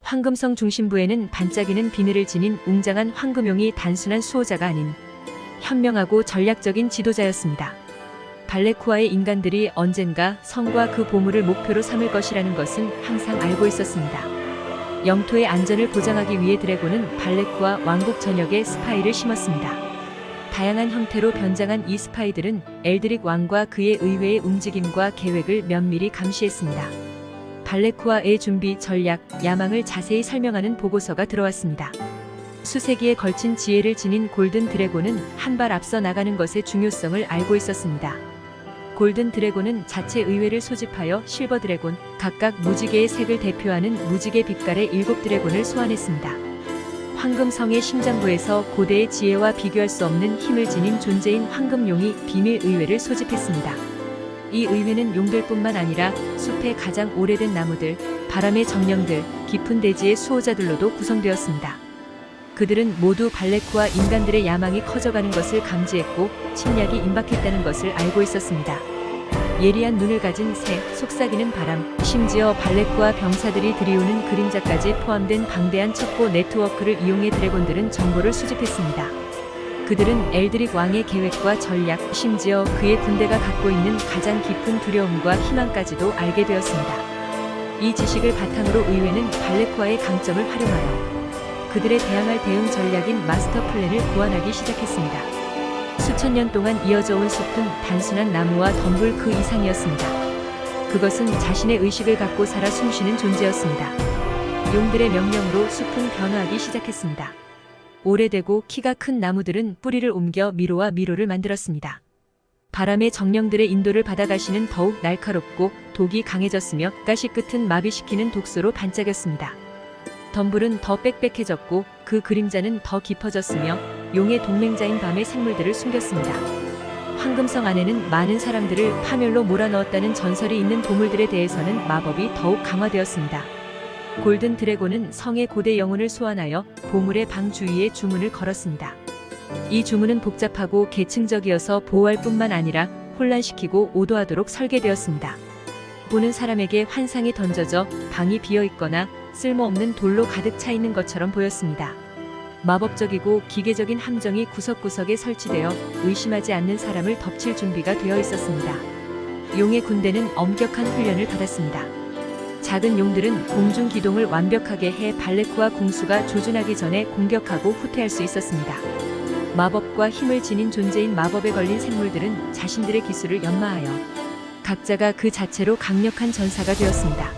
황금성 중심부에는 반짝이는 비늘을 지닌 웅장한 황금용이 단순한 수호자가 아닌 현명하고 전략적인 지도자였습니다. 발레쿠아의 인간들이 언젠가 성과 그 보물을 목표로 삼을 것이라는 것은 항상 알고 있었습니다. 영토의 안전을 보장하기 위해 드래곤은 발레쿠아 왕국 전역에 스파이를 심었습니다. 다양한 형태로 변장한 이 스파이들은 엘드릭 왕과 그의 의회의 움직임과 계획을 면밀히 감시했습니다. 발레쿠아의 준비, 전략, 야망을 자세히 설명하는 보고서가 들어왔습니다. 수세기에 걸친 지혜를 지닌 골든 드래곤은 한 발 앞서 나가는 것의 중요성을 알고 있었습니다. 골든 드래곤은 자체 의회를 소집하여 실버 드래곤, 각각 무지개의 색을 대표하는 무지개 빛깔의 7 드래곤을 소환했습니다. 황금성의 심장부에서 고대의 지혜와 비교할 수 없는 힘을 지닌 존재인 황금용이 비밀 의회를 소집했습니다. 이 의회는 용들뿐만 아니라 숲의 가장 오래된 나무들, 바람의 정령들, 깊은 대지의 수호자들로도 구성되었습니다. 그들은 모두 발레쿠아 인간들의 야망이 커져가는 것을 감지했고 침략이 임박했다는 것을 알고 있었습니다. 예리한 눈을 가진 새, 속삭이는 바람, 심지어 발레쿠아 병사들이 들이우는 그림자까지 포함된 방대한 첩보 네트워크를 이용해 드래곤들은 정보를 수집했습니다. 그들은 엘드릭 왕의 계획과 전략, 심지어 그의 군대가 갖고 있는 가장 깊은 두려움과 희망까지도 알게 되었습니다. 이 지식을 바탕으로 의회는 발레쿠아의 강점을 활용하여 그들에 대항할 대응 전략인 마스터 플랜을 고안하기 시작했습니다. 수천 년 동안 이어져 온 숲은 단순한 나무와 덤불 그 이상이었습니다. 그것은 자신의 의식을 갖고 살아 숨쉬는 존재였습니다. 용들의 명령으로 숲은 변화하기 시작했습니다. 오래되고 키가 큰 나무들은 뿌리를 옮겨 미로와 미로를 만들었습니다. 바람의 정령들의 인도를 받아가시는 더욱 날카롭고 독이 강해졌으며 가시 끝은 마비시키는 독소로 반짝였습니다. 덤불은 더 빽빽해졌고 그 그림자는 더 깊어졌으며 용의 동맹자인 밤의 생물들을 숨겼습니다. 황금성 안에는 많은 사람들을 파멸로 몰아넣었다는 전설이 있는 보물들에 대해서는 마법이 더욱 강화되었습니다. 골든 드래곤은 성의 고대 영혼을 소환하여 보물의 방 주위에 주문을 걸었습니다. 이 주문은 복잡하고 계층적이어서 보호할 뿐만 아니라 혼란시키고 오도하도록 설계되었습니다. 보는 사람에게 환상이 던져져 방이 비어있거나 쓸모없는 돌로 가득 차 있는 것처럼 보였습니다. 마법적이고 기계적인 함정이 구석구석에 설치되어 의심하지 않는 사람을 덮칠 준비가 되어 있었습니다. 용의 군대는 엄격한 훈련을 받았습니다. 작은 용들은 공중 기동을 완벽하게 해 발레쿠아 궁수가 조준하기 전에 공격하고 후퇴할 수 있었습니다. 마법과 힘을 지닌 존재인 마법에 걸린 생물들은 자신들의 기술을 연마하여 각자가 그 자체로 강력한 전사가 되었습니다.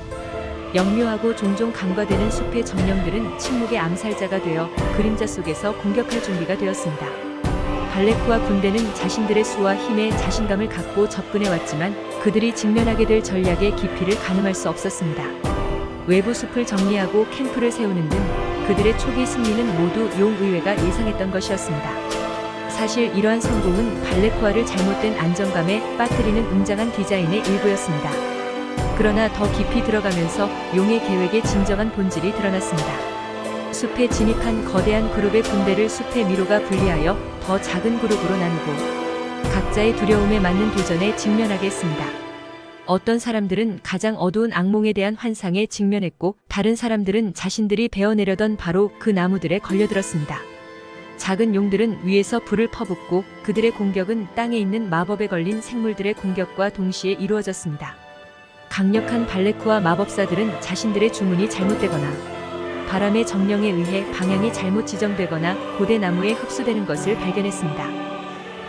영묘하고 종종 간과되는 숲의 정령들은 침묵의 암살자가 되어 그림자 속에서 공격할 준비가 되었습니다. 발레쿠아 군대는 자신들의 수와 힘에 자신감을 갖고 접근해왔지만 그들이 직면하게 될 전략의 깊이를 가늠할 수 없었습니다. 외부 숲을 정리하고 캠프를 세우는 등 그들의 초기 승리는 모두 용의회가 예상했던 것이었습니다. 사실 이러한 성공은 발레쿠아를 잘못된 안정감에 빠뜨리는 웅장한 디자인의 일부였습니다. 그러나 더 깊이 들어가면서 용의 계획의 진정한 본질이 드러났습니다. 숲에 진입한 거대한 그룹의 군대를 숲의 미로가 분리하여 더 작은 그룹으로 나누고 각자의 두려움에 맞는 도전에 직면하게 했습니다. 어떤 사람들은 가장 어두운 악몽에 대한 환상에 직면했고 다른 사람들은 자신들이 베어내려던 바로 그 나무들에 걸려들었습니다. 작은 용들은 위에서 불을 퍼붓고 그들의 공격은 땅에 있는 마법에 걸린 생물들의 공격과 동시에 이루어졌습니다. 강력한 발레쿠아 마법사들은 자신들의 주문이 잘못되거나 바람의 정령에 의해 방향이 잘못 지정되거나 고대 나무에 흡수되는 것을 발견했습니다.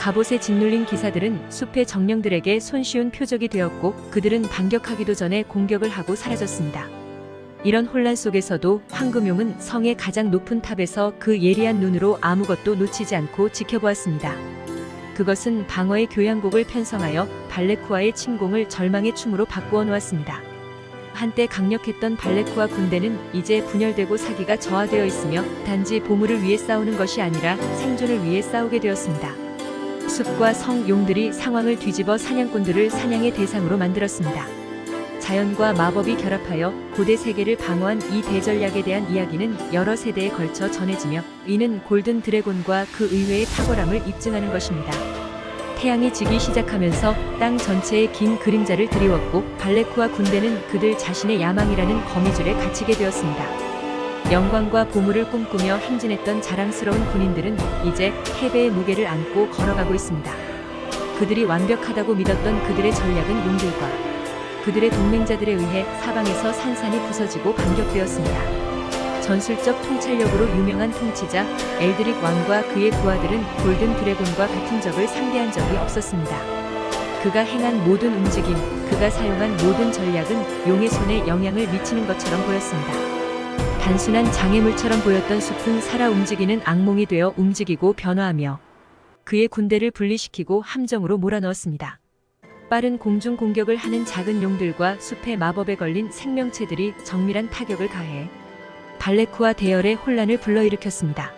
갑옷에 짓눌린 기사들은 숲의 정령들에게 손쉬운 표적이 되었고 그들은 반격하기도 전에 공격을 하고 사라졌습니다. 이런 혼란 속에서도 황금용은 성의 가장 높은 탑에서 그 예리한 눈으로 아무것도 놓치지 않고 지켜보았습니다. 그것은 방어의 교향곡을 편성하여 발레쿠아의 침공을 절망의 춤으로 바꾸어 놓았습니다. 한때 강력했던 발레쿠아 군대는 이제 분열되고 사기가 저하되어 있으며 단지 보물을 위해 싸우는 것이 아니라 생존을 위해 싸우게 되었습니다. 숲과 성 용들이 상황을 뒤집어 사냥꾼들을 사냥의 대상으로 만들었습니다. 자연과 마법이 결합하여 고대 세계를 방어한 이 대전략에 대한 이야기는 여러 세대에 걸쳐 전해지며 이는 골든 드래곤과 그 의외의 탁월함을 입증하는 것입니다. 태양이 지기 시작하면서 땅 전체에 긴 그림자를 드리웠고 발레쿠아 군대는 그들 자신의 야망이라는 거미줄에 갇히게 되었습니다. 영광과 보물을 꿈꾸며 행진했던 자랑스러운 군인들은 이제 패배의 무게를 안고 걸어가고 있습니다. 그들이 완벽하다고 믿었던 그들의 전략은 용들과 그들의 동맹자들에 의해 사방에서 산산이 부서지고 반격되었습니다. 전술적 통찰력으로 유명한 통치자 엘드릭 왕과 그의 부하들은 골든 드래곤과 같은 적을 상대한 적이 없었습니다. 그가 행한 모든 움직임, 그가 사용한 모든 전략은 용의 손에 영향을 미치는 것처럼 보였습니다. 단순한 장애물처럼 보였던 숲은 살아 움직이는 악몽이 되어 움직이고 변화하며 그의 군대를 분리시키고 함정으로 몰아넣었습니다. 빠른 공중 공격을 하는 작은 용들과 숲의 마법에 걸린 생명체들이 정밀한 타격을 가해 발레쿠아 대열의 혼란을 불러일으켰습니다.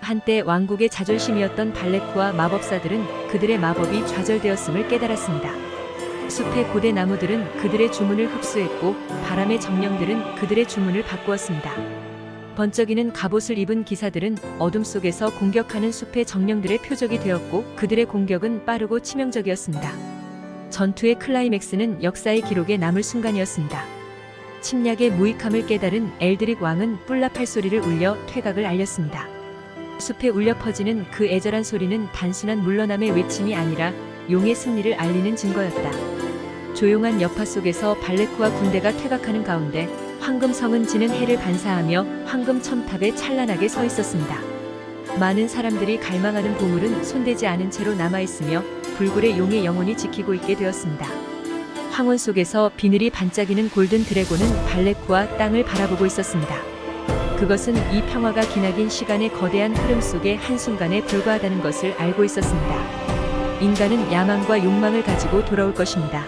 한때 왕국의 자존심이었던 발레쿠아 마법사들은 그들의 마법이 좌절되었음을 깨달았습니다. 숲의 고대 나무들은 그들의 주문을 흡수했고 바람의 정령들은 그들의 주문을 바꾸었습니다. 번쩍이는 갑옷을 입은 기사들은 어둠 속에서 공격하는 숲의 정령들의 표적이 되었고 그들의 공격은 빠르고 치명적이었습니다. 전투의 클라이맥스는 역사의 기록에 남을 순간이었습니다. 침략의 무익함을 깨달은 엘드릭 왕은 뿔라 팔소리를 울려 퇴각을 알렸습니다. 숲에 울려 퍼지는 그 애절한 소리는 단순한 물러남의 외침이 아니라 용의 승리를 알리는 증거였다. 조용한 여파 속에서 발레쿠아 군대가 퇴각하는 가운데 황금성은 지는 해를 반사하며 황금 첨탑에 찬란하게 서 있었습니다. 많은 사람들이 갈망하는 보물은 손대지 않은 채로 남아있으며 불굴의 용의 영혼이 지키고 있게 되었습니다. 황혼 속에서 비늘이 반짝이는 골든 드래곤은 발레쿠아 땅을 바라보고 있었습니다. 그것은 이 평화가 기나긴 시간의 거대한 흐름 속의 한순간에 불과하다는 것을 알고 있었습니다. 인간은 야망과 욕망을 가지고 돌아올 것입니다.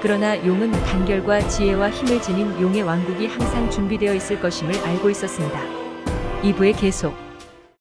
그러나 용은 단결과 지혜와 힘을 지닌 용의 왕국이 항상 준비되어 있을 것임을 알고 있었습니다. 2부의 계속.